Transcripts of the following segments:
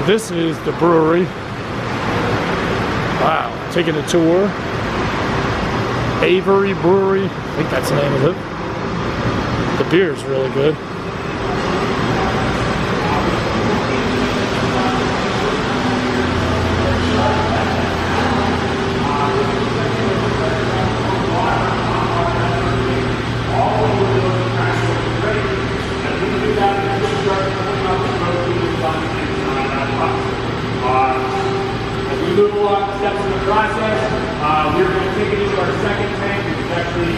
this is the brewery. Wow, taking a tour. Avery Brewery, I think that's the name of it. The beer is really good. Move along the steps in the process. We're going to take it into our second tank, which is actually,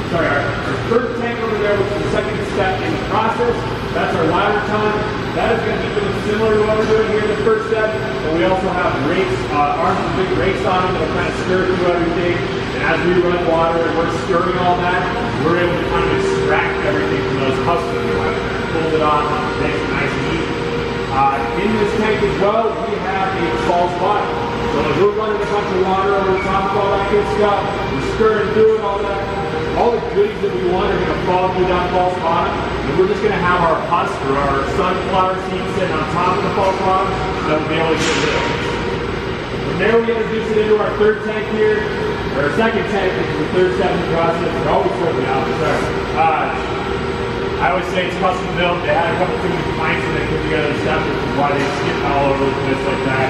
sorry, our third tank over there, which is the second step in the process. That's our ladder ton. That is going to be doing similar to what we're doing here in the first step, but we also have rakes, arms with big rakes on them that will kind of stir through everything. And as we run water and we're stirring all that, we're able to kind of extract everything from those husks that we have. Pulls it off, makes it nice and easy. In this tank as well, we have a false bottom. So as we're running a bunch of water over top of all that good stuff, we're stirring through it, all the goodies that we want are going to fall through that false bottom. And we're just going to have our husk or our sunflower seeds sitting on top of the false bottom that we'll be able to get rid of. From there we introduce it into our third tank here, or our second tank, which is the third step in the process. We're always totally out, sorry. I always say it's custom built. They had a couple too many pints and they put together the stuff, which is why they skip all over the place like that.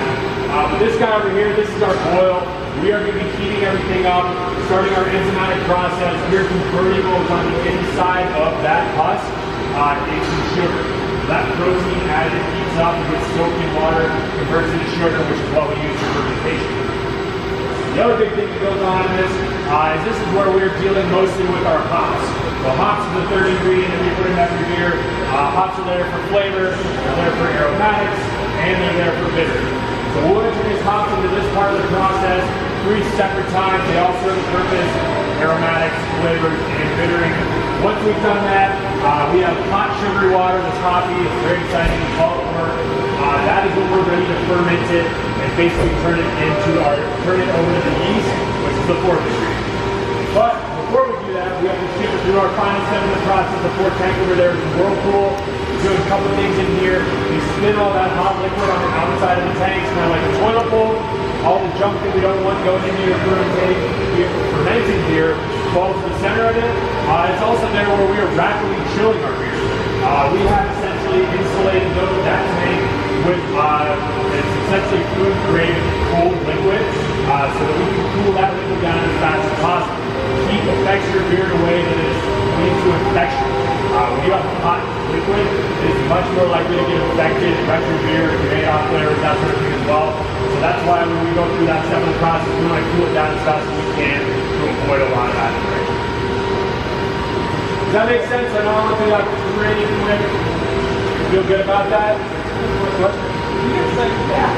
But this guy over here, this is our boil. We are going to be heating everything up, starting our enzymatic process. We're converting what was on the inside of that husk into sugar. That protein, as it heats up and gets soaked in water, converts into sugar, which is what we use for fermentation. The other big thing that goes on in this is where we're dealing mostly with our hops. So hops is the third ingredient that we put in every beer. Hops are there for flavor, they're there for aromatics, and they're there for bitter. So we'll introduce hops into this part of the process 3 separate times. They all serve a purpose: aromatics, flavors, and bittering. Once we've done that, we have hot sugary water that's hoppy. It's very exciting. We call it work. That is when we're ready to ferment it and basically turn it over to the yeast, which is the fourth ingredient. But before we do that, we have to ship it through our final step in the process. The fourth tank over there is the whirlpool. We're doing a couple of things in here. We spin all that hot liquid on the outside of the tanks, kind of like a toilet bowl. All the junk that we don't want going into your fermenting beer falls to the center of it. It's also there where we are rapidly chilling our beer. We have essentially insulated that tank with it's essentially food grade cold liquid, so that we can cool that liquid down as fast as possible. Heat affects your beer in a way that is leads to infection. When you have hot liquid, it is much more likely to get infected, affect your beer, create off flavors, that sort of thing as well. So that's why when we go through that step of the process, we want to cool it down as fast as we can to avoid a lot of that infection. Does that make sense? I know I'm looking like pretty quick. Feel good about that? What? You get like that.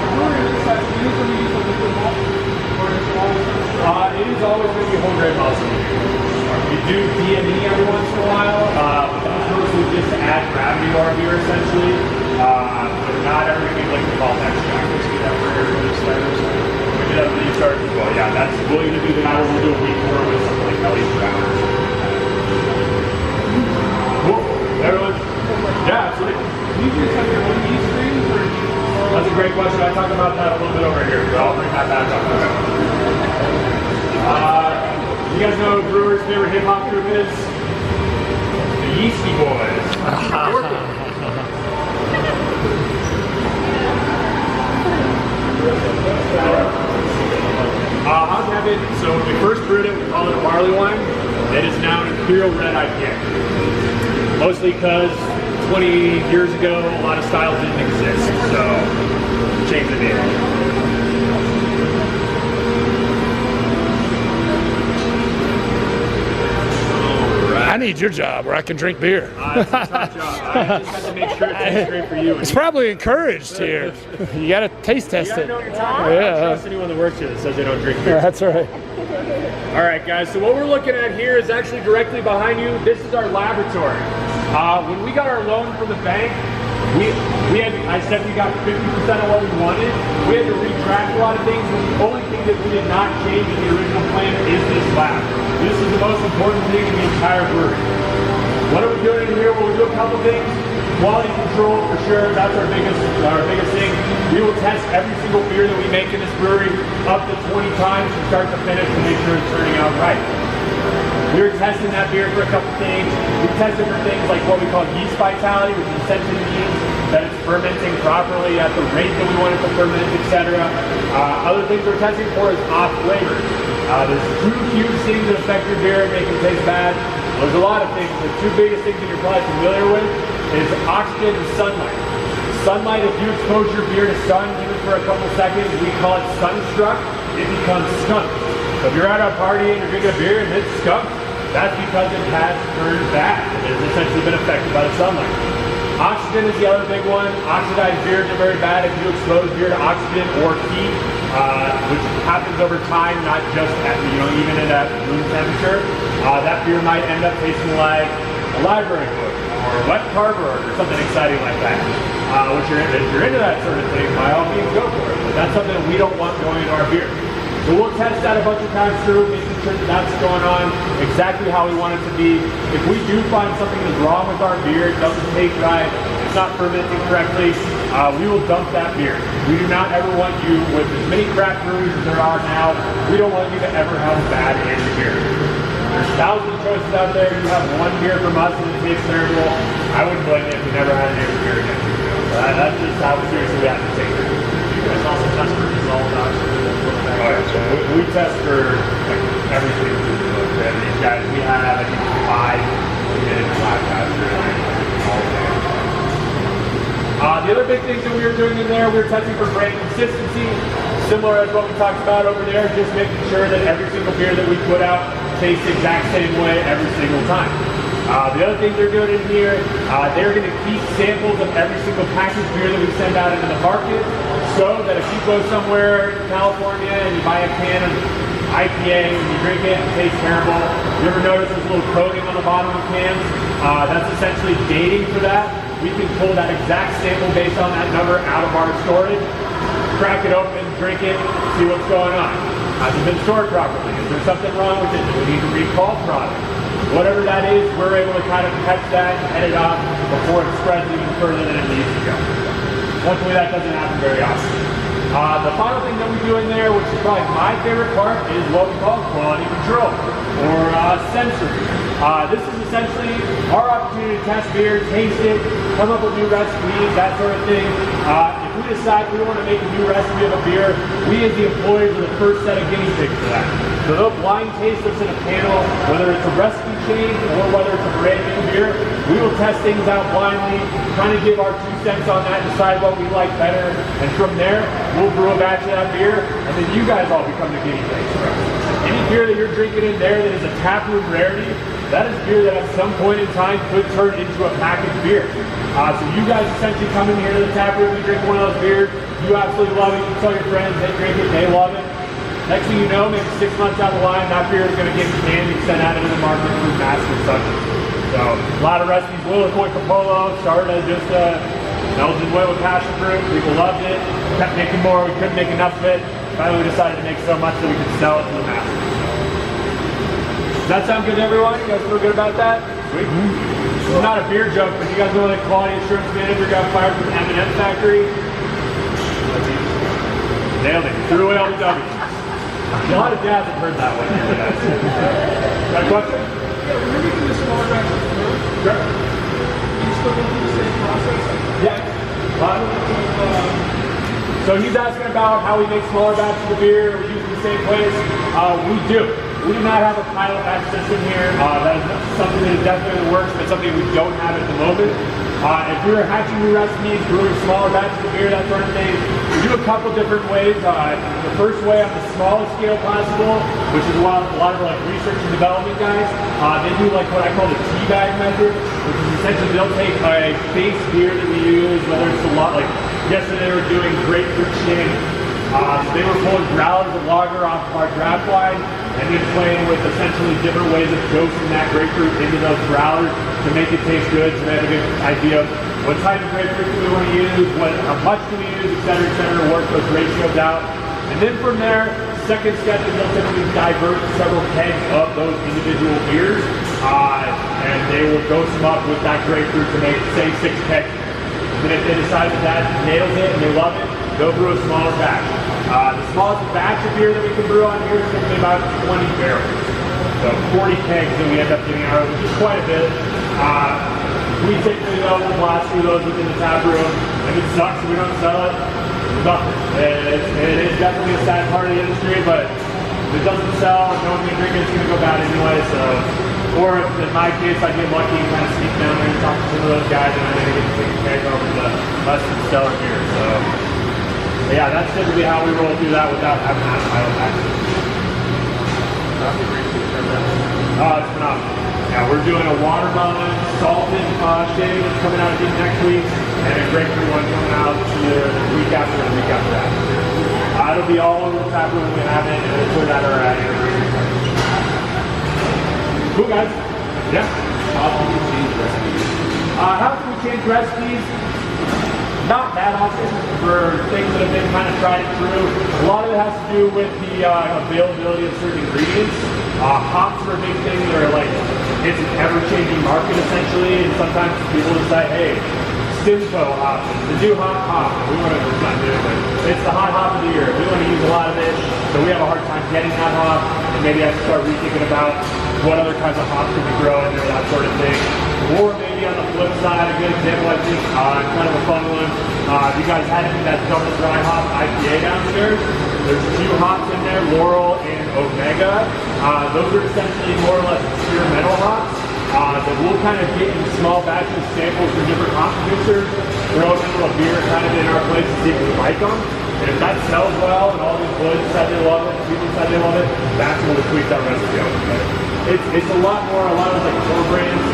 Usually use a liquid malt, or is it always? It is always going to be whole grain malt. We do DME every once in a while, but that's mostly just to add gravity to our beer, essentially. But not every liquid malt extract. We do that for every starters. We do that for these starters as well. Yeah, that's we'll either do that or we'll do a week more with something like Kelly's Brown or something like that. Cool. Everyone? Yeah, absolutely. Do you just have your own yeast strains, or? That's a great question. I talked about that a little bit over here, but I'll bring that back up. You guys know who Brewer's favorite hip hop group is? The Yeasty Boys. How's Heaven? So when we first brewed it, we called it a barley wine. It is now an Imperial Red IPA. Mostly because 20 years ago, a lot of styles didn't exist, so change the name. I need your job where I can drink beer. It's a tough job. I just have to make sure it tastes great for you. It's probably encouraged here. You got to taste test it. You gotta know what you're talking about. I don't trust anyone that works here that says they don't drink beer. Yeah, that's right. All right, guys, so what we're looking at here is actually directly behind you. This is our laboratory. When we got our loan from the bank, I said we got 50% of what we wanted. We had to retract a lot of things, but the only thing that we did not change in the original plan is this lab. This is the most important thing in the entire brewery. What are we doing in here? Well, we do a couple things. Quality control for sure, that's our biggest thing. We will test every single beer that we make in this brewery up to 20 times from start to finish to make sure it's turning out right. We were testing that beer for a couple things. We tested for things like what we call yeast vitality, which essentially means that it's fermenting properly at the rate that we want it to ferment, etc. Other things we're testing for is off flavors. There's two huge things that affect your beer and make it taste bad. There's a lot of things. The two biggest things that you're probably familiar with is oxygen and sunlight. Sunlight, if you expose your beer to sun even for a couple seconds, we call it sunstruck, it becomes skunked. So if you're at a party and you're drinking a beer and it's skunked, that's because it has turned bad. It has essentially been affected by the sunlight. Oxygen is the other big one. Oxidized beers are very bad if you expose beer to oxygen or heat, which happens over time, not just at, even at that room temperature. That beer might end up tasting like a library book or wet cardboard or something exciting like that. If you're into that sort of thing, by all means go for it. But that's something that we don't want going into our beer. So we'll test that a bunch of times through, making sure that that's going on exactly how we want it to be. If we do find something that's wrong with our beer, it doesn't taste right, it's not fermenting correctly, we will dump that beer. We do not ever want you, with as many craft breweries as there are now, we don't want you to ever have a bad Avery beer. There's thousands of choices out there. You have one beer from us and it tastes terrible. I wouldn't blame you if you never had an Avery beer again. That's just how seriously we have to take it. You guys also test for dissolved oxygen. We test for everything. These guys, we have, I think, 5 minutes lab tests. The other big things that we were doing in there, we were testing for brand consistency, similar as what we talked about over there, just making sure that every single beer that we put out tastes the exact same way every single time. The other thing they're doing in here, they're going to keep samples of every single packaged beer that we send out into the market, so that if you go somewhere in California and you buy a can of IPA and you drink it and it tastes terrible, you ever notice there's a little coating on the bottom of cans? That's essentially dating for that. We can pull that exact sample based on that number out of our storage, crack it open, drink it, see what's going on. Has it been stored properly? Is there something wrong with it? Do we need to recall product? Whatever that is, we're able to kind of catch that and head it off before it spreads even further than it needs to go. Luckily, that doesn't happen very often. The final thing that we do in there, which is probably my favorite part, is what we call quality control, or sensory. This is essentially our opportunity to test beer, taste it, come up with new recipes, that sort of thing. If we decide we want to make a new recipe of a beer, we as the employees are the first set of guinea pigs for that. So they'll blind taste us in a panel, whether it's a recipe change or whether it's a brand new beer. We will test things out blindly, kind of give our 2 cents on that, decide what we like better, and from there, we'll brew a batch of that beer, and then you guys all become the guinea pigs for us. Any beer that you're drinking in there that is a taproom rarity, that is beer that at some point in time could turn into a packaged beer. So you guys essentially come in here to the taproom, you drink one of those beers, you absolutely love it, you tell your friends, they drink it, they love it. Next thing you know, maybe 6 months down the line, that beer is going to get canned and sent out into the market for mass consumption. So a lot of recipes. Will Coy Capolo started as just a Belgian way with passion fruit. People loved it. Kept making more. We couldn't make enough of it. Finally, we decided to make so much that we could sell it to the masses. Does that sound good to everyone? You guys feel good about that? Sweet. This is not a beer joke, but you guys know that quality assurance manager got fired from the M&M factory? Nailed it. Threw away all the W's. A lot of dads have heard that one. Got a question? Yeah, when you're making the smaller batch of beer, Sure. you still go through the same process? Yeah. So he's asking about how we make smaller batches of beer. We're using the same place. We do. We do not have a pilot batch system here. That is something that is definitely in the works, but something we don't have at the moment. If we were hatching new recipes, brewing smaller batches of beer, that sort of thing, we do a couple different ways. The first way on the smallest scale possible, which is a lot of like research and development guys, they do like what I call the tea bag method, which is essentially they'll take a base beer that we use, whether it's a lot like yesterday they were doing grapefruit shin. They were pulling growlers of lager off of our draft line and then playing with essentially different ways of dosing that grapefruit into those growlers to make it taste good, so they have a good idea of what type of grapefruit do we want to use, how much do we use, et cetera, work those ratios out. And then from there, second step is they'll typically divert several kegs of those individual beers, and they will dose them up with that grapefruit to make, say, 6 kegs. And if they decide that nails it and they love it, they'll brew a smaller batch. The smallest batch of beer that we can brew on here is typically about 20 barrels. So 40 kegs that we end up getting out of, which is quite a bit. We typically though will blast through those within the tap room. If it sucks and we don't sell it, nothing. It is definitely a sad part of the industry, but if it doesn't sell and no one's gonna drink it, it's gonna go bad anyway. So, or if in my case I get lucky and kind of sneak down there and talk to some of those guys, and I'm gonna get to take a keg over to less than stellar beer. So, yeah, that's typically how we roll through that without having that pilot access. Oh, it's phenomenal. Yeah, we're doing a watermelon salted shaving that's coming out again next week, and a grapefruit one coming out the week after and the week after that. It'll be all over the tap room when we have it, and we'll put it at our anniversary. Cool, guys. Yeah. How can you change recipes? How can we change recipes? Not that often for things that have been kind of tried and true. A lot of it has to do with the availability of certain ingredients. Hops are a big thing. They're like, it's an ever-changing market essentially, and sometimes people decide, hey, Simcoe hop is the new hot hop. We want to, it's not new, but it's the hot hop of the year. We want to use a lot of it, so we have a hard time getting that hop, and maybe I have to start rethinking about what other kinds of hops can we grow in there, that sort of thing. Or maybe on the flip side, a good example I think, kind of a fun one. If you guys had any of that double dry hop IPA downstairs, there's 2 hops in there, Laurel and Omega. Those are essentially more or less experimental hops that we'll kind of get in small batches samples from different hop producers, throw it into a beer kind of in our place to see if we like them. And if that sells well and all these boys decide they love it, people decide they love it, that's when we'll tweak that recipe out. It's a lot more, a lot of like core brands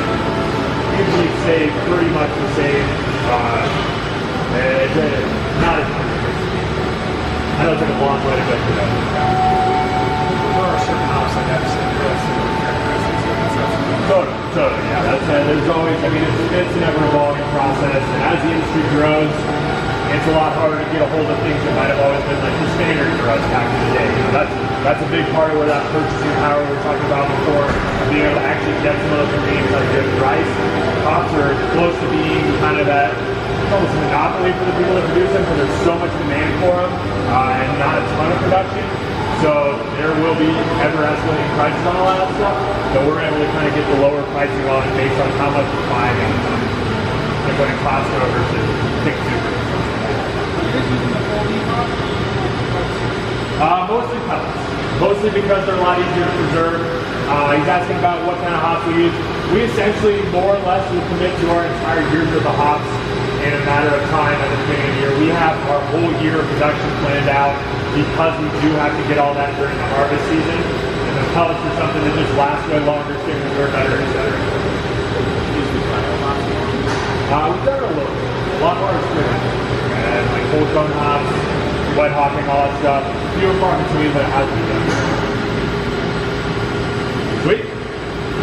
usually stay pretty much the same. It's not as I know it's like a long way to go through that. There are certain hops that have similar characteristics. Totally, yeah. That's there's always, I mean, it's an ever-evolving process, and as the industry grows, it's a lot harder to get a hold of things that might have always been like the standard for us back in the day. You know, that's a big part of where that purchasing power we were talking about before, being able to actually get some of those ingredients like good rice. Hops are close to being kind of that almost monopoly for the people that produce them, because there's so much demand for them and not a ton of production. So there will be ever escalating prices on a lot of stuff, but we're able to kind of get the lower pricing on it based on how much we're buying at the time. Like when it Costco versus Pick Super. Mostly pellets. Mostly because they're a lot easier to preserve. He's asking about what kind of hops we use. We essentially more or less will commit to our entire year's worth of hops in a matter of time at the beginning of the year. We have our whole year of production planned out because we do have to get all that during the harvest season. And the pellets are something that just lasts way longer, stay preserved better, etc. We've done it a little bit. A lot more experience. And like whole cone hops, wet hopping, all that stuff. Few and far between, but it has to be done. Sweet.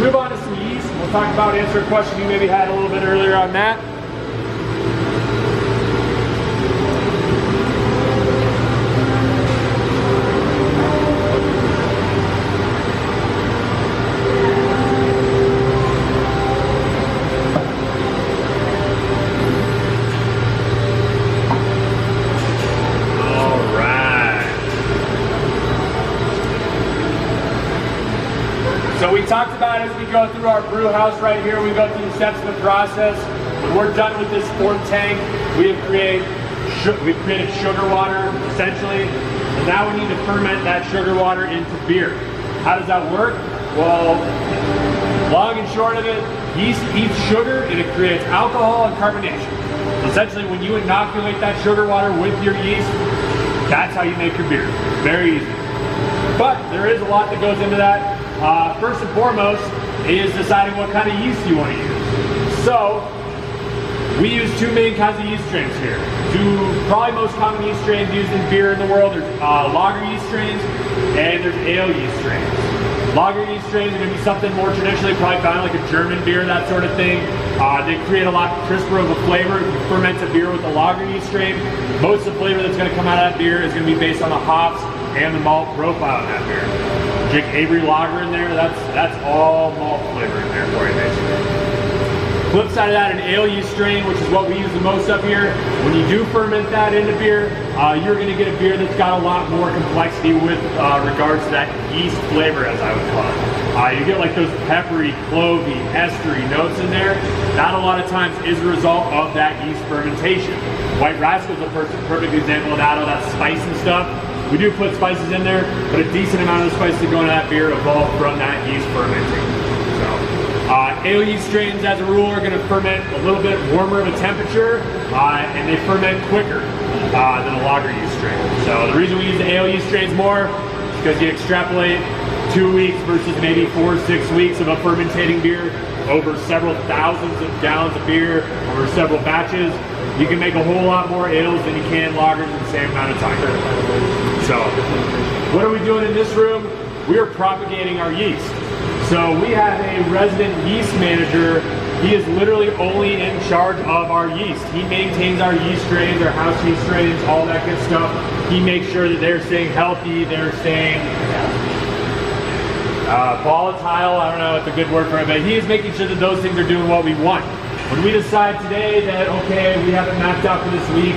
Move on to some yeast. We'll talk about, answer a question you maybe had a little bit earlier on that. So we talked about as we go through our brew house right here, we go through the steps of the process. When we're done with this fourth tank, we've created sugar water, essentially. And now we need to ferment that sugar water into beer. How does that work? Well, long and short of it, yeast eats sugar and it creates alcohol and carbonation. Essentially, when you inoculate that sugar water with your yeast, that's how you make your beer. Very easy. But there is a lot that goes into that. First and foremost is deciding what kind of yeast you want to use. So we use 2 main kinds of yeast strains here. 2 probably most common yeast strains used in beer in the world. There's lager yeast strains and there's ale yeast strains. Lager yeast strains are going to be something more traditionally probably found like a German beer, that sort of thing. They create a lot crisper of a flavor. If you ferment a beer with a lager yeast strain, most of the flavor that's going to come out of that beer is going to be based on the hops and the malt profile in that beer. Drink Avery Lager in there, that's all malt flavor in there for you basically. Flip side of that, an ale yeast strain, which is what we use the most up here. When you do ferment that into beer, you're gonna get a beer that's got a lot more complexity with regards to that yeast flavor, as I would call it. You get like those peppery, clovey, estery notes in there. That a lot of times is a result of that yeast fermentation. White Rascal is a perfect example of that, all that spice and stuff. We do put spices in there, but a decent amount of the spices that go into that beer evolve from that yeast fermenting. Ale yeast strains, as a rule, are going to ferment a little bit warmer of a temperature, and they ferment quicker than a lager yeast strain. So the reason we use the ale yeast strains more is because you extrapolate 2 weeks versus maybe 4 or 6 weeks of a fermentating beer over several thousands of gallons of beer over several batches. You can make a whole lot more ales than you can lagers in the same amount of time. So what are we doing in this room? We are propagating our yeast. So we have a resident yeast manager. He is literally only in charge of our yeast. He maintains our yeast strains, our house yeast strains, all that good stuff. He makes sure that they're staying healthy, they're staying volatile. I don't know what's a good word for it, but he is making sure that those things are doing what we want. When we decide today that, okay, we have it mapped out for this week,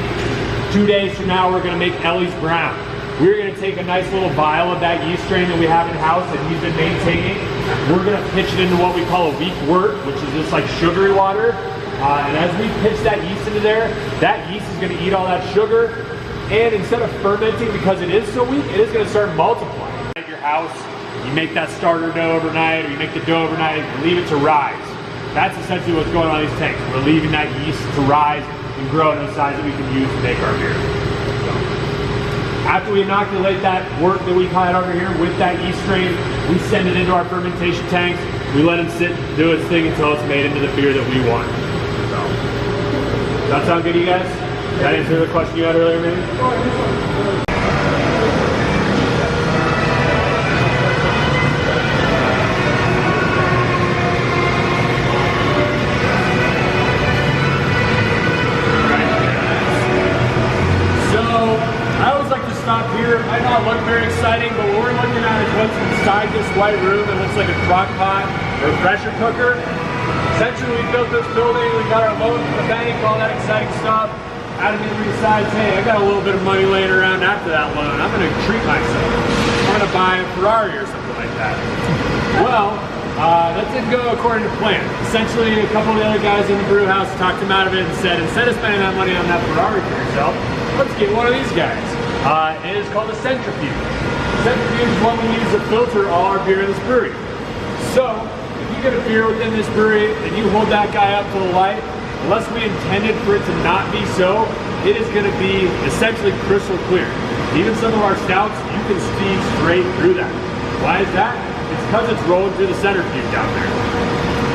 2 days from now we're gonna make Ellie's Brown. We're gonna take a nice little vial of that yeast strain that we have in-house that he's been maintaining. We're gonna pitch it into what we call a weak wort, which is just like sugary water. And as we pitch that yeast into there, that yeast is gonna eat all that sugar. And instead of fermenting, because it is so weak, it is gonna start multiplying. At your house, you make that starter dough overnight, or you make the dough overnight, and leave it to rise. That's essentially what's going on in these tanks. We're leaving that yeast to rise and grow to the size that we can use to make our beer. After we inoculate that wort that we've had over here with that yeast strain, we send it into our fermentation tanks. We let it sit and do its thing until it's made into the beer that we want. So, does that sound good to you guys? Did that answer the question you had earlier, maybe? Here, it might not look very exciting, but what we're looking at is what's inside this white room. It looks like a crock pot or a pressure cooker. Essentially, we built this building, we got our loan from the bank, all that exciting stuff. Adam Avery decides, hey, I got a little bit of money laying around after that loan. I'm going to treat myself. I'm going to buy a Ferrari or something like that. Well, that didn't go according to plan. Essentially, a couple of the other guys in the brew house talked him out of it and said, instead of spending that money on that Ferrari for yourself, let's get one of these guys. It is called a centrifuge. Centrifuge is what we use to filter all our beer in this brewery. So, if you get a beer within this brewery and you hold that guy up to the light, unless we intended for it to not be so, it is going to be essentially crystal clear. Even some of our stouts, you can see straight through that. Why is that? It's because it's rolling through the centrifuge down there.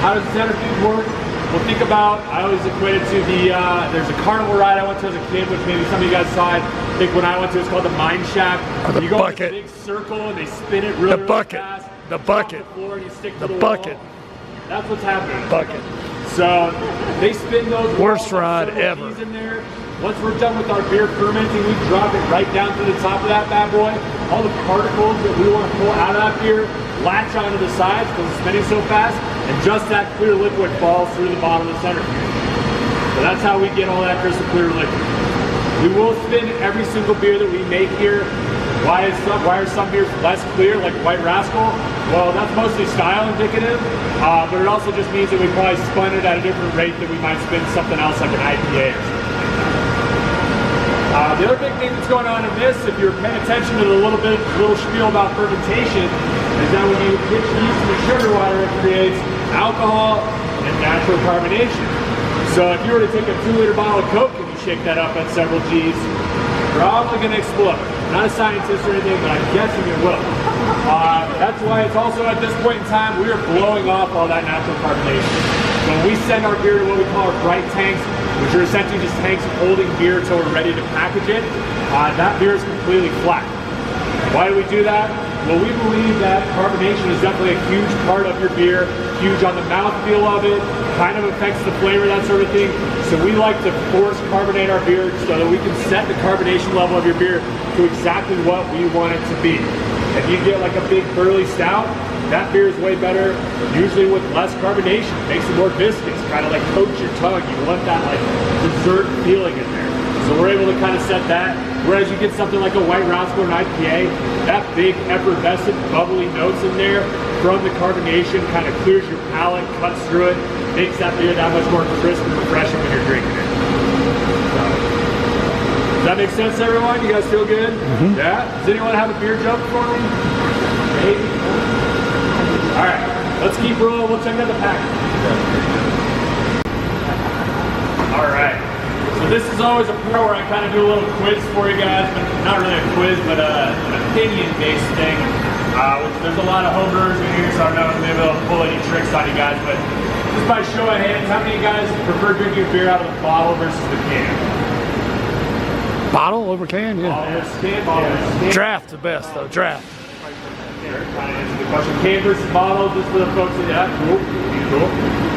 How does the centrifuge work? Well, think about, I always equate it to the, there's a carnival ride I went to as a kid, which maybe some of you guys saw it. I think when I went to, it's called the Mine Shaft. You go in this big circle and they spin it really, really fast. The bucket. The floor and you stick to the bucket. wall. That's what's happening. Bucket. So they spin those worst ride ever. In there. Once we're done with our beer fermenting, we drop it right down to the top of that bad boy. All the particles that we want to pull out of that beer latch onto the sides because it's spinning so fast, and just that clear liquid falls through the bottom of the centrifuge. So that's how we get all that crystal clear liquid. We will spin every single beer that we make here. Why are some beers less clear, like White Rascal? Well, that's mostly style indicative, but it also just means that we probably spun it at a different rate than we might spin something else like an IPA or something. The other big thing that's going on in this, if you're paying attention to the little spiel about fermentation, is that when you pitch yeast in the sugar water, it creates alcohol and natural carbonation. So if you were to take a 2-liter bottle of Coke and you shake that up at several G's, probably going to explode. I'm not a scientist or anything, but I'm guessing it will. That's why it's also at this point in time, we are blowing off all that natural carbonation. So when we send our beer to what we call our bright tanks, which are essentially just tanks holding beer until we're ready to package it, that beer is completely flat. Why do we do that? Well, we believe that carbonation is definitely a huge part of your beer, huge on the mouthfeel of it, kind of affects the flavor, that sort of thing. So we like to force carbonate our beer so that we can set the carbonation level of your beer to exactly what we want it to be. If you get like a big burly stout, that beer is way better, usually with less carbonation. It makes it more viscous, kind of like coats your tongue. You want that like dessert feeling in there. So we're able to kind of set that. Whereas you get something like a White Roscoe or an IPA, that big effervescent bubbly notes in there from the carbonation kind of clears your palate, cuts through it, makes that beer that much more crisp and refreshing when you're drinking it. So, does that make sense, everyone? You guys feel good? Mm-hmm. Yeah? Does anyone have a beer joke for me? Maybe? All right, let's keep rolling. We'll check out the package. All right. So this is always a part where I kind of do a little quiz for you guys, but not really a quiz, but an opinion-based thing. There's a lot of homebrewers in here, so I don't know if maybe I'll pull any tricks on you guys, but just by show of hands, how many of you guys prefer drinking your beer out of the bottle versus the can? Bottle over can, yeah. Bottle versus can, bottle versus can. Draft the best though, draft. Kind of answer the question. Can versus bottle, just for the folks that, yeah, cool. Cool.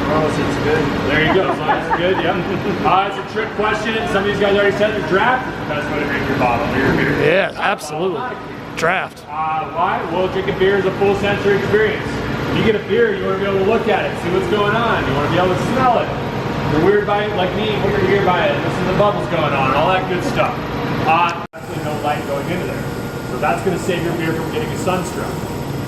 It's good. There you go. So that's good. Yeah. It's a trick question. Some of these guys already said the draft is the best way to drink your bottle or your beer. Yeah, absolutely. Draft. Why? Well, drinking beer is a full sensory experience. You get a beer, you want to be able to look at it, see what's going on. You want to be able to smell it. You're weird by it, like me, weird here by it. Listen to the bubbles going on and all that good stuff. Actually, no light going into there. So that's going to save your beer from getting a sunstroke.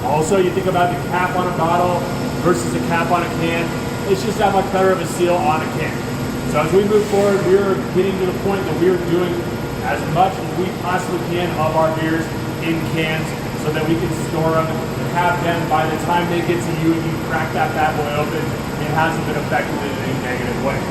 Also, you think about the cap on a bottle versus the cap on a can. It's just that much better of a seal on a can. So as we move forward, we're getting to the point that we're doing as much as we possibly can of our beers in cans so that we can store them and have them by the time they get to you and you crack that bad boy open, it hasn't been affected in any negative way.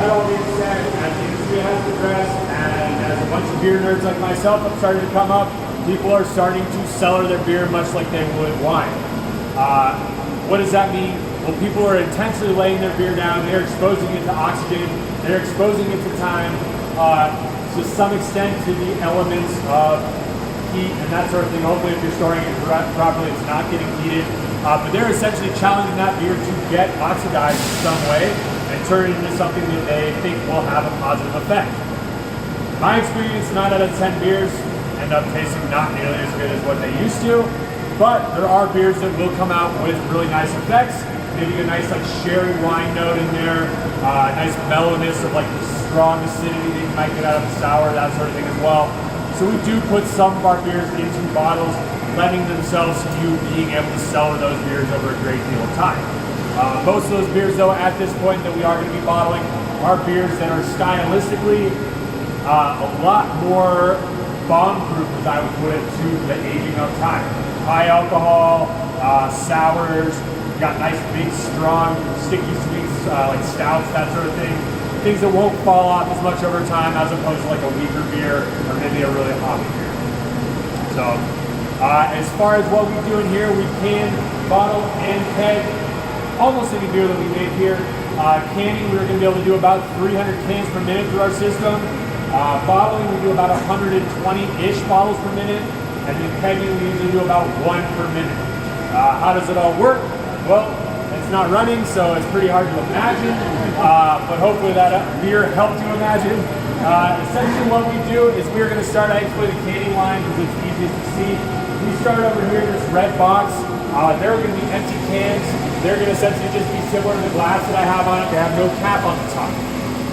That all being said, as the industry has progressed and as a bunch of beer nerds like myself have started to come up, people are starting to cellar their beer much like they would wine. What does that mean? Well, people are intentionally laying their beer down, they're exposing it to oxygen, they're exposing it to time, to some extent to the elements of heat and that sort of thing. Hopefully if you're storing it properly, it's not getting heated. But they're essentially challenging that beer to get oxidized in some way and turn it into something that they think will have a positive effect. My experience, 9 out of 10 beers end up tasting not nearly as good as what they used to, but there are beers that will come out with really nice effects. Maybe a nice like sherry wine note in there, nice mellowness of like the strong acidity that you might get out of the sour, that sort of thing as well. So we do put some of our beers into bottles, lending themselves to you being able to cellar those beers over a great deal of time. Most of those beers though at this point that we are going to be bottling are beers that are stylistically a lot more bomb-proof, as I would put it, to the aging of time. High alcohol, sours, got nice big strong sticky sweets like stouts, that sort of thing. Things that won't fall off as much over time as opposed to like a weaker beer or maybe a really hoppy beer. So as far as what we do in here, we can bottle and keg almost any beer that we make here. Canning, we're going to be able to do about 300 cans per minute through our system. Bottling, we do about 120-ish bottles per minute. And then kegging, we usually do about 1 per minute. How does it all work? Well, it's not running, so it's pretty hard to imagine. But hopefully that beer helped you imagine. Essentially what we do is we're going to start actually the canning line because it's easiest to see. We start over here in this red box. They're going to be empty cans. They're going to essentially just be similar to the glass that I have on it. They have no cap on the top.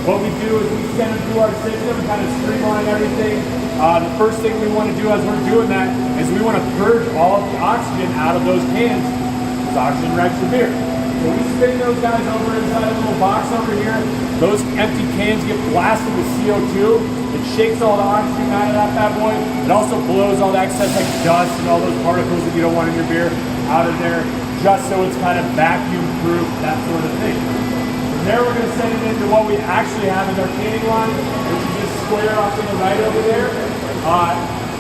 What we do is we send them through our system, kind of streamline everything. The first thing we want to do as we're doing that is we want to purge all of the oxygen out of those cans because oxygen wrecks your beer. So we spin those guys over inside a little box over here. Those empty cans get blasted with CO2. It shakes all the oxygen out of that bad boy. It also blows all the excess like dust and all those particles that you don't want in your beer out of there, just so it's kind of vacuum proof, that sort of thing. From there we're going to send it into what we actually have as our canning line, which is this square off to the right over there.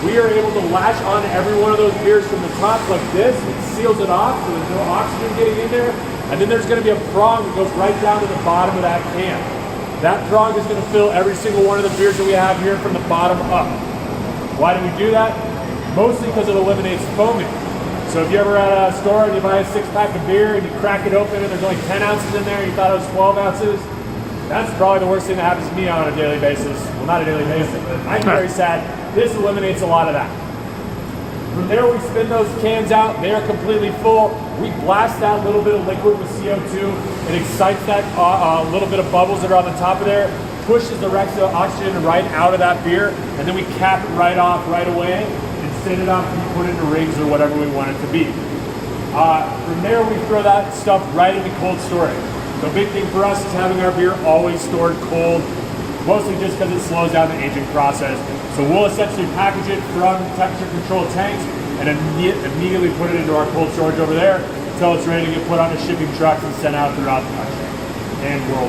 We are able to latch onto every one of those beers from the top like this. It seals it off so there's no oxygen getting in there. And then there's going to be a prong that goes right down to the bottom of that can. That prong is going to fill every single one of the beers that we have here from the bottom up. Why do we do that? mostly because it eliminates foaming. So if you're ever at a store and you buy a 6-pack of beer and you crack it open and there's only 10 ounces in there and you thought it was 12 ounces, that's probably the worst thing that happens to me on a daily basis. Well, not a daily basis, but I'm very sad. This eliminates a lot of that. From there, we spin those cans out. They are completely full. We blast that little bit of liquid with CO2. It excites that little bit of bubbles that are on the top of there, pushes the extra oxygen right out of that beer, and then we cap it right off right away and send it off and put it into rigs or whatever we want it to be. From there, we throw that stuff right into cold storage. The big thing for us is having our beer always stored cold, mostly just because it slows down the aging process. So we'll essentially package it from temperature controlled tanks and immediately put it into our cold storage over there until it's ready to get put onto shipping trucks and sent out throughout the country and world.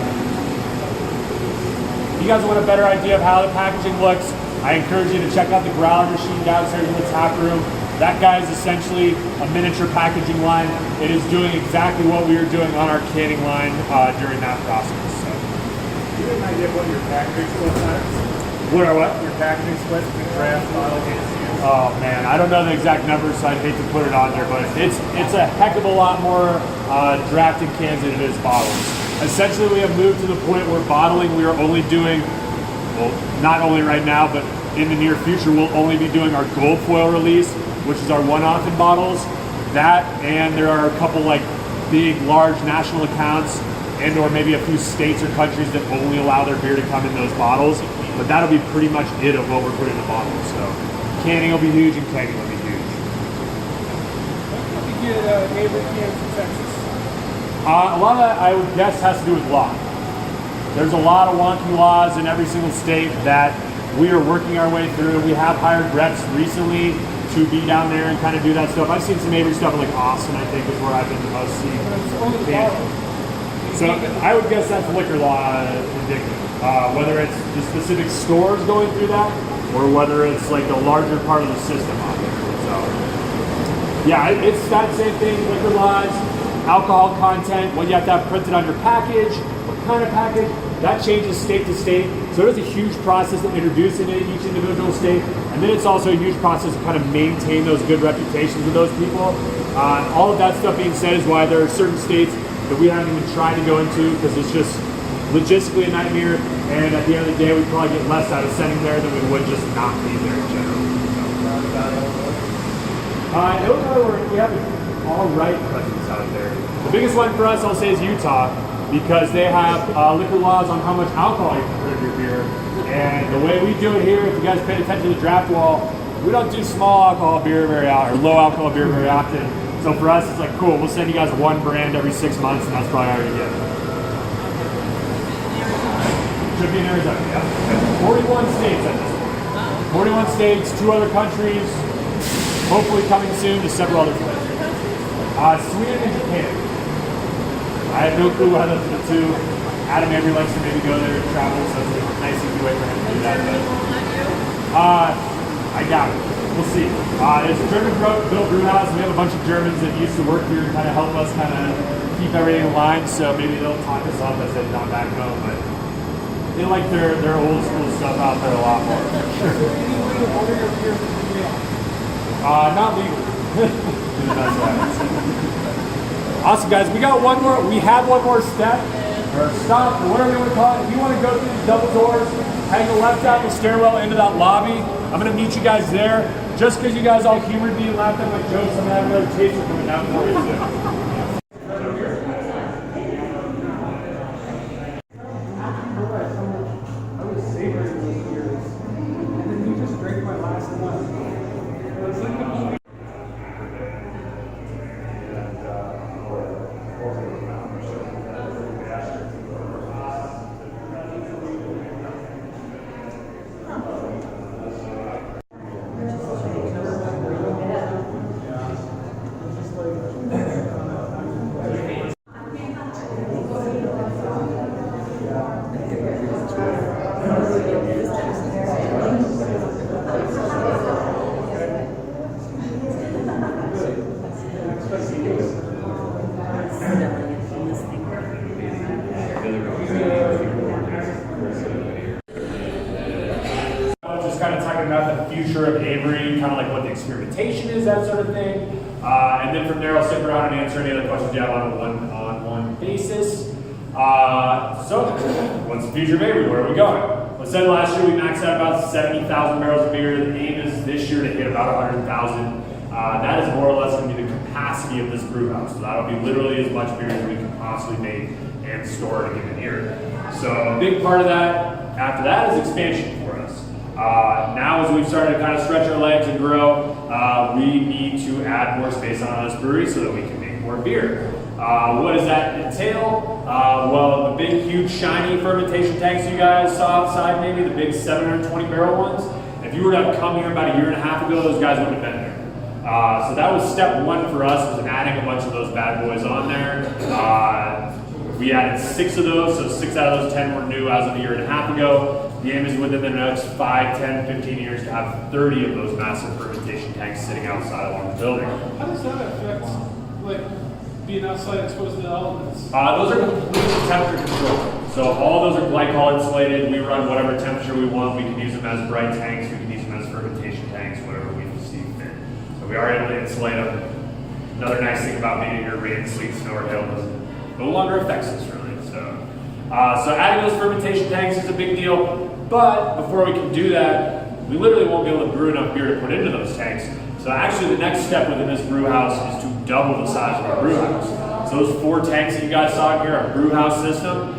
If you guys want a better idea of how the packaging looks, I encourage you to check out the growler machine downstairs in the tap room. That guy is essentially a miniature packaging line. It is doing exactly what we were doing on our canning line during that process. So. Do you have an idea of what your packaging splits are? What are what? Your packaging splits between draft, bottle, and cans? Oh man, I don't know the exact numbers, so I'd hate to put it on there, but it's a heck of a lot more drafted cans than it is bottles. Essentially, we have moved to the point where bottling, we are only doing, well, not only right now, but in the near future, we'll only be doing our gold foil release, which is our one-off in bottles. That, and there are a couple like big, large national accounts and or maybe a few states or countries that only allow their beer to come in those bottles. But that'll be pretty much it of what we're putting in the bottles. So canning will be huge and kegging will be huge. How did you get Avery cans from Texas? A lot of that, I would guess, has to do with law. There's a lot of wonky laws in every single state that we are working our way through. We have hired reps recently to be down there and kind of do that stuff. I've seen some Avery stuff in like Austin, I think, is where I've been the most seen. So I would guess that's liquor law indicative. Whether it's the specific stores going through that or whether it's like the larger part of the system out there. So yeah, it's that same thing, liquor laws, alcohol content, what you have to have printed on your package, what kind of package, that changes state to state. So it is a huge process to introduce into each individual state. And then it's also a huge process to kind of maintain those good reputations of those people. All of that stuff being said is why there are certain states that we haven't even tried to go into because it's just logistically a nightmare. And at the end of the day, we probably get less out of sending there than we would just not be there in general. Illinois, we have an all right presence out there. The biggest one for us, I'll say, is Utah, because they have liquor laws on how much alcohol you can put in your beer. And the way we do it here, if you guys pay attention to the draft wall, we don't do small alcohol beer very often, or low alcohol beer very often. So for us, it's like, cool, we'll send you guys one brand every 6 months, and that's probably all you get. Should be in Arizona, yeah. 41 states at this point. 41 states, 2 other countries, hopefully coming soon to several other places. Sweden and Japan. I have no clue how those are the two. Adam Avery likes to maybe go there and travel, so it's a nice easy way for him to do that. But, I doubt it. We'll see. It's a German-built brew house. We have a bunch of Germans that used to work here and kind of help us kind of keep everything in line, so maybe they'll talk us up as they come back home, but they like their old school stuff out there a lot more. Sure. Not legally. Awesome, guys. We got one more. We have one more step or stop or whatever you want to call it. If you want to go through these double doors, hang the left out the stairwell into that lobby. I'm gonna meet you guys there. Just because you guys all humored me and laughed at my jokes, I'm gonna have another taster coming down for you soon. Just kind of talking about the future of Avery kind of like what the experimentation is, that sort of thing. And then from there, I'll stick around and answer any other questions you have on a one-on-one basis. So, what's the future of Avery? Where are we going? I said last year we maxed out about 70,000 barrels of beer. The aim is this year to hit about 100,000. That is more or less going to be the capacity of this brew house. So that'll be literally as much beer as we can possibly make and store in a given year. So a big part of that, after that, is expansion for us. Now as we've started to kind of stretch our legs and grow, we need to add more space on this brewery so that we can make more beer. What does that entail? Well, the big, huge, shiny fermentation tanks you guys saw outside, maybe the big 720 barrel ones, if you were to have come here about a year and a half ago, those guys wouldn't have been there. So that was step one for us, was adding a bunch of those bad boys on there. We added 6 of those, so 6 out of those 10 were new as of a year and a half ago. The aim is within the next 5, 10, 15 years to have 30 of those massive fermentation tanks sitting outside along the building. How does that affect, like, being outside exposed to the elements? Those are completely temperature controlled. So all those are glycol insulated. We run whatever temperature we want. We can use them as bright tanks. We can use them as fermentation tanks, whatever we see fit. So we are able to insulate them. Another nice thing about being here, rain, sleet, snow, or hail doesn't no longer affects us really. So adding those fermentation tanks is a big deal. But before we can do that, we literally won't be able to brew enough beer to put into those tanks. So actually the next step within this brew house is to double the size of our brew house. So those 4 tanks that you guys saw here, our brew house system,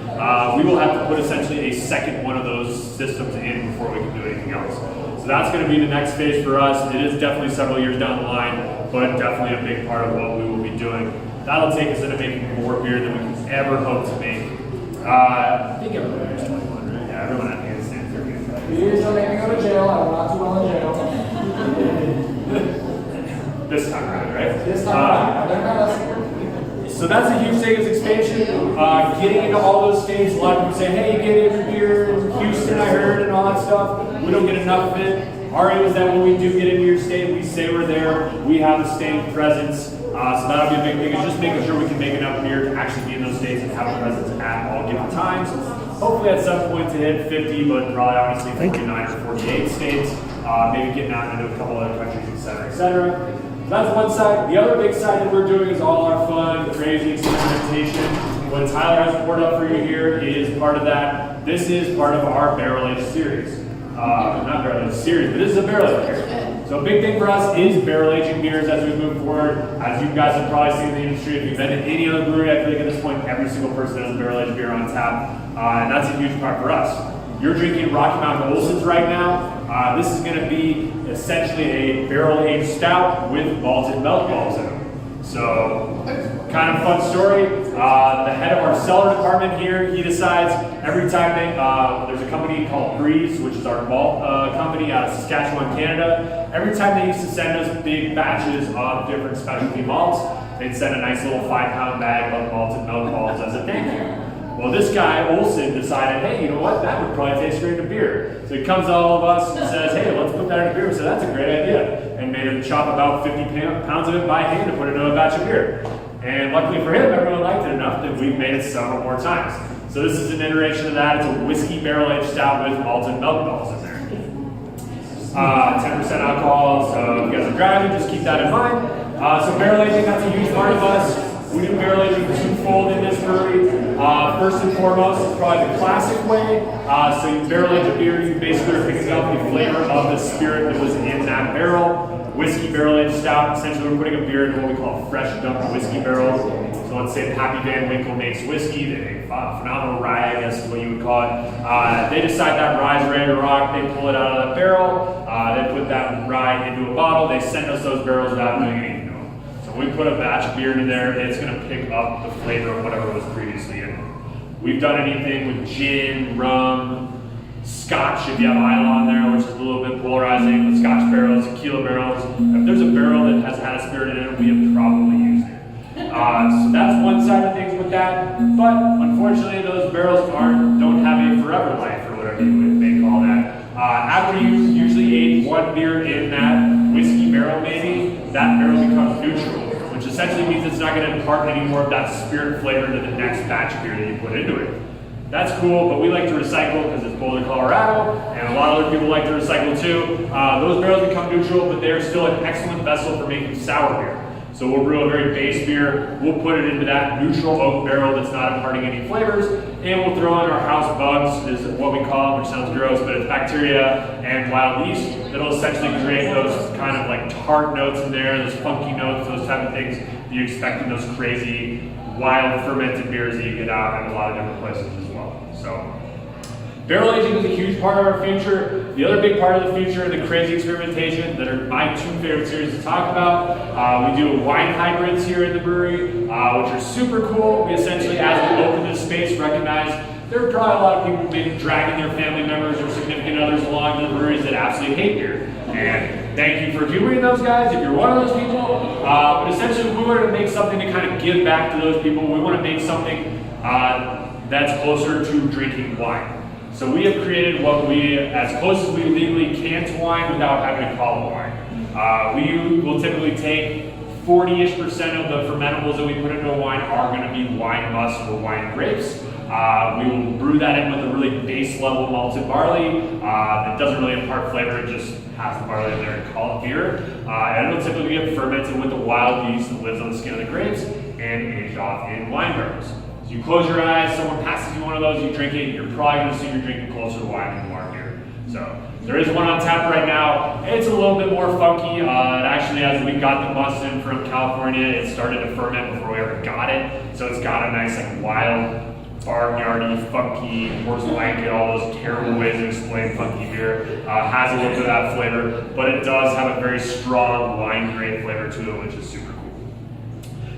we will have to put essentially a second one of those systems in before we can do anything else. So that's going to be the next phase for us. It is definitely several years down the line, but definitely a big part of what we will be doing. That'll take us into making more beer than we can ever hope to make. I think everyone here is 21, right? Yeah, everyone at the stands 30. Beers don't make me go to jail. I'm not too well in jail. This time around, right? This time around. So that's a huge thing is expansion. Getting into all those states, a lot of people say, hey, you get Avery beer in Houston, I heard, and all that stuff. We don't get enough of it. Our aim is that when we do get into your state, we say we're there, we have a state presence. So that'll be a big thing, is just making sure we can make enough beer to actually be in those states and have a presence at all given times. Hopefully at some point to hit 50, but probably honestly 49 or 48 states. Maybe getting out into a couple other countries, et cetera, et cetera. That's one side. The other big side that we're doing is all our fun, crazy experimentation. What Tyler has poured up for you here is part of that. This is part of our barrel age series. Not barrel age series, but this is a barrel age beer. So a big thing for us is barrel aging beers as we move forward. As you guys have probably seen in the industry, if you've been to any other brewery, I feel like at this point every single person has a barrel aged beer on tap, and that's a huge part for us. You're drinking Rocky Mountain Olson's right now. This is going to be essentially a barrel-aged stout with malted milk balls in them. So, kind of fun story. The head of our cellar department here, he decides every time there's a company called Breeze, which is our malt company out of Saskatchewan, Canada. Every time they used to send us big batches of different specialty malts, they'd send a nice little 5-pound bag of malted milk balls as a thank you. Well, this guy, Olson, decided, hey, you know what, that would probably taste great in a beer. So he comes to all of us and says, hey, let's put that in a beer. We said, that's a great idea. And made him chop about 50 pounds of it by hand to put it into a batch of beer. And luckily for him, everyone liked it enough that we've made it several more times. So this is an iteration of that. It's a whiskey barrel-aged stout with malted milk balls in there. 10% alcohol, so if you guys are driving, just keep that in mind. So barrel aging, that's a huge part of us. We do barrel aging twofold in this brewery. First and foremost, it's probably the classic way. So you barrel age a beer, you basically are picking up the flavor of the spirit that was in that barrel. Whiskey barrel aged stout, essentially we're putting a beer into what we call fresh dumped whiskey barrels. So let's say Happy Van Winkle makes whiskey, they make phenomenal rye, I guess is what you would call it. They decide that rye's ready to rock, they pull it out of that barrel, they put that rye into a bottle, they send us those barrels without doing anything. We put a batch of beer in there, it's going to pick up the flavor of whatever was previously in it. We've done anything with gin, rum, scotch, if you have Islay on there, which is a little bit polarizing, with scotch barrels, tequila barrels. If there's a barrel that has had a spirit in it, we have probably used it. So that's one side of things with that, but unfortunately those barrels don't have a forever life, or whatever you may call that. After you usually age one beer in that whiskey barrel maybe, that barrel becomes neutral, which essentially means it's not going to impart any more of that spirit flavor to the next batch of beer that you put into it. That's cool, but we like to recycle because it's Boulder, Colorado, and a lot of other people like to recycle too. Those barrels become neutral, but they're still an excellent vessel for making sour beer. So we'll brew a very base beer, we'll put it into that neutral oak barrel that's not imparting any flavors, and we'll throw in our house bugs, is what we call them, which sounds gross, but it's bacteria and wild yeast that'll essentially create those kind of like tart notes in there, those funky notes, those type of things that you expect in those crazy, wild fermented beers that you get out in a lot of different places as well. So barrel aging is a huge part of our future. The other big part of the future, the crazy experimentation, that are my two favorite series to talk about. We do wine hybrids here in the brewery, which are super cool. We essentially, as we open this space, recognize there are probably a lot of people maybe dragging their family members or significant others along to the breweries that absolutely hate beer. And thank you for humoring those guys if you're one of those people. But essentially, we want to make something to kind of give back to those people. We want to make something that's closer to drinking wine. So we have created what we, as close as we legally can to wine without having to call it wine. We will typically take 40-ish% of the fermentables that we put into a wine are going to be wine must or wine grapes. We will brew that in with a really base level malted barley. It doesn't really impart flavor, it just has the barley in there and call it beer. And it'll typically get fermented with the wild yeast that lives on the skin of the grapes and aged off in wine barrels. You close your eyes, someone passes you one of those, you drink it, you're probably going to see you're drinking closer to wine than you are beer. So there is one on tap right now. It's a little bit more funky. Actually, as we got the must in from California, it started to ferment before we ever got it. So it's got a nice like wild, barnyardy, funky, horse blanket, all those terrible ways to explain funky beer. Has a little bit of that flavor, but it does have a very strong wine grape flavor to it, which is super cool.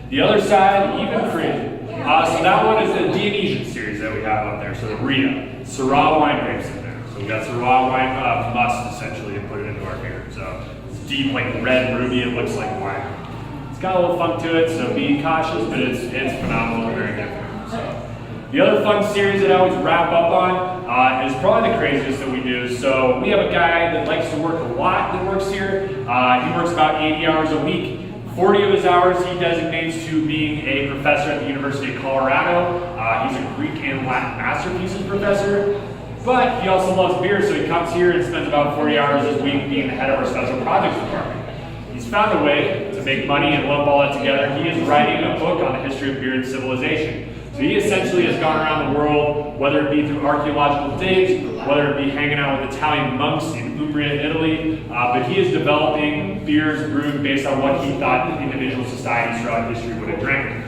The other side, even crazy. So that one is the Dionysian series that we have up there, so the Rita. Syrah wine grapes in there. So we got Syrah wine must essentially and put it into our beer. So it's deep, like red ruby, it looks like wine. It's got a little funk to it, so be cautious, but it's phenomenal and very different. So the other fun series that I always wrap up on is probably the craziest that we do. So we have a guy that likes to work a lot that works here. He works about 80 hours a week. 40 of his hours he designates to being a professor at the University of Colorado. He's a Greek and Latin masterpieces professor, but he also loves beer, so he comes here and spends about 40 hours a week being the head of our special projects department. He's found a way to make money and lump all that together. He is writing a book on the history of beer and civilization. So he essentially has gone around the world, whether it be through archaeological digs, whether it be hanging out with Italian monks in Umbria, Italy, but he is developing beers brewed based on what he thought individual societies throughout history would have drank.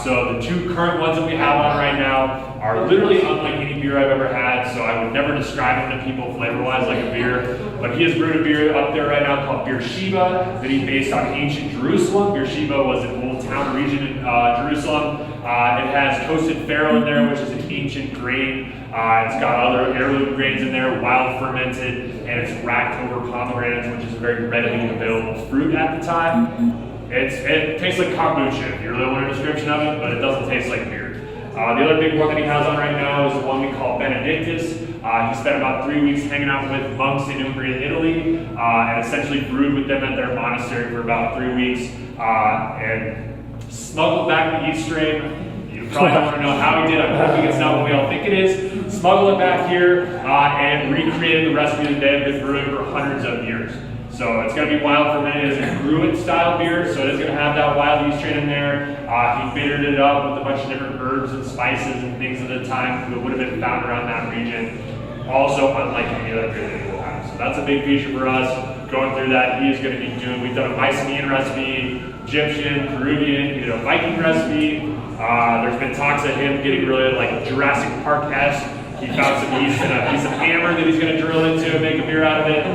So the two current ones that we have on right now are literally unlike any beer I've ever had, so I would never describe them to people flavor-wise like a beer, but he has brewed a beer up there right now called Beersheba that he based on ancient Jerusalem. Beersheba was an old town region in Jerusalem. It has toasted farro in there, which is an ancient grain. It's got other heirloom grains in there, wild fermented, and it's racked over pomegranates, which is a very readily available fruit at the time. It tastes like kombucha, if you really want a description of it, but it doesn't taste like beer. The other big one that he has on right now is the one we call Benedictus. He spent about 3 weeks hanging out with monks in Umbria, Italy, and essentially brewed with them at their monastery for about 3 weeks, and smuggled back the yeast strain. You probably don't want to know how he did. I'm hoping it's not what we all think it is. Smuggled it back here, and recreated the recipe that they have been brewing for hundreds of years. So it's going to be wild fermented as a gruit style beer, so it is going to have that wild yeast strain in there. He bittered it up with a bunch of different herbs and spices and things at the time that would have been found around that region. Also unlike any other beer that we'll have. So that's a big feature for us. Going through that, he is going to be doing, we've done a Mycenaean recipe, Egyptian, Peruvian, he did a Viking recipe. There's been talks of him getting really like Jurassic Park-esque. He found some yeast and a piece of hammer that he's going to drill into and make a beer out of it.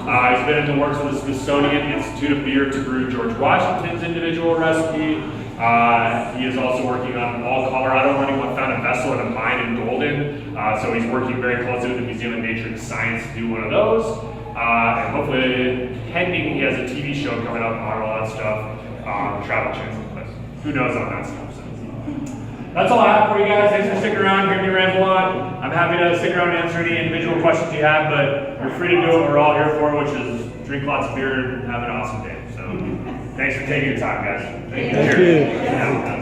He's been in the works with the Smithsonian Institute of Beer to brew George Washington's individual recipe. He is also working on all Colorado running what found a vessel in a mine in Golden. So he's working very closely with the Museum of Nature and Science to do one of those. And hopefully, pending, he has a TV show coming up on all that stuff, Travel Channel. But who knows on that stuff. So. That's all I have for you guys. Thanks for sticking around, hearing me ramble on. I'm happy to stick around and answer any individual questions you have, but you're free to do what we're all here for, which is drink lots of beer and have an awesome day. So thanks for taking your time, guys. Thank you. Yeah.